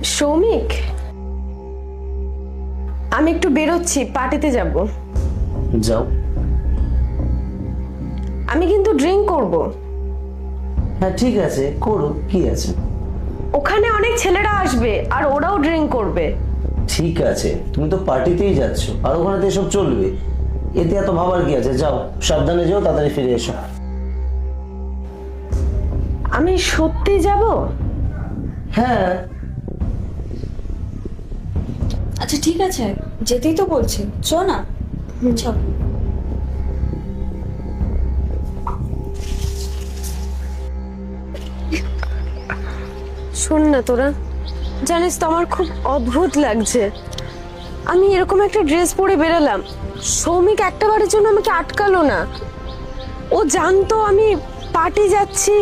সৌমিক, আমি একটু বেরোচ্ছি, পার্টিতে যাব। যাও। আমি কিন্তু ড্রিঙ্ক করব। হ্যাঁ ঠিক আছে, করো, কি আছে। ওখানে অনেক ছেলেরা আসবে আর ওরাও ড্রিঙ্ক করবে। ঠিক আছে, তুমি তো পার্টিতেই যাচ্ছ, আর ওখানে তো এসব চলবে। এতে এত ভাবার কি আছে, যাও, সাবধানে যাও, তাড়াতাড়ি ফিরে এসো। আমি সত্যি যাব? হ্যাঁ। আচ্ছা ঠিক আছে, যেতেই তো বলছি, চো না। চল। শোন না তোরা, জানিস তো আমার খুব অদ্ভুত লাগছে। আমি এরকম একটা ড্রেস পরে বেরালাম, সৌমিক একটা বারের জন্য আমাকে আটকালো না। ও জানতো আমি পার্টি যাচ্ছি,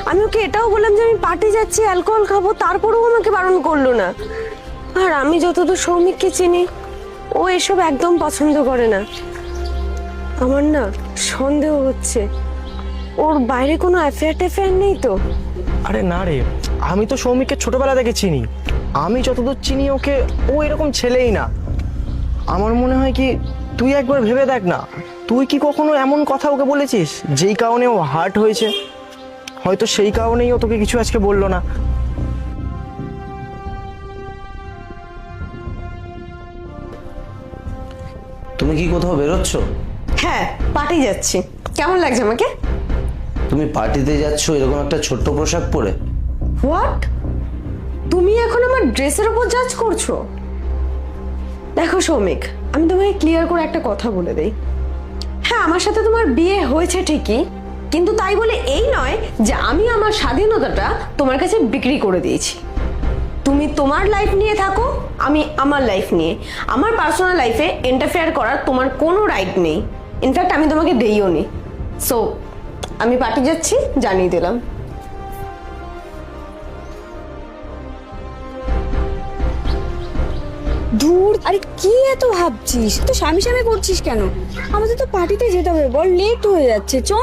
আমি ওকে এটাও বললাম যে আমি পার্টি যাচ্ছি, অ্যালকোহল খাবো, তারপরেও আমাকে বারণ করলো না। আর আমি যতদূর সৌমিককে চিনি, ও এসব একদম পছন্দ করে না। আমার না সন্দেহ হচ্ছে, ওর বাইরে কোনো অ্যাফেয়ার ট্যাফেয়ার নেই তো? আরে না রে, আমি তো সৌমিককে ছোটবেলা থেকে চিনি। আমি যতদূর চিনি ওকে, ও এরকম ছেলেই না। আমার মনে হয় কি, তুই একবার ভেবে দেখ না, তুই কি কখনো এমন কথা ওকে বলেছিস যেই কারণে ও হার্ট হয়েছে? হয়তো সেই কারণেই ও তোকে কিছু আজকে বললো না। তুমি কি কোথাও বেরোচ্ছ? হ্যাঁ, পার্টি যাচ্ছি। কেমন লাগছে আমাকে? তুমি পার্টিতে যাচ্ছ এরকম একটা ছোট্ট পোশাক পরে? হোয়াট? তুমি এখন আমার ড্রেসের উপর জাজ করছো? দেখো সৌমিক, আমি তোমাকে ক্লিয়ার করে একটা কথা বলে দেই। হ্যাঁ, আমার সাথে তোমার বিয়ে হয়েছে ঠিকই, কিন্তু তাই বলে এই নয় যে আমি আমার স্বাধীনতাটা তোমার কাছে বিক্রি করে দিয়েছি। তুমি তোমার লাইফ নিয়ে থাকো, আমি আমার লাইফ নিয়ে। আমার পার্সোনাল লাইফে ইন্টারফেয়ার করার তোমার কোনো রাইট নেই। ইনফ্যাক্ট আমি তোমাকে দেইও নি। সো আমি পার্টি যাচ্ছি, জানিয়ে দিলাম। দূর, আরে কি এত ভাবছিস? তো স্বামী স্বামী করছিস কেন? আমাদের তো পার্টিতে যেতে হবে, বল, লেট হয়ে যাচ্ছে, চ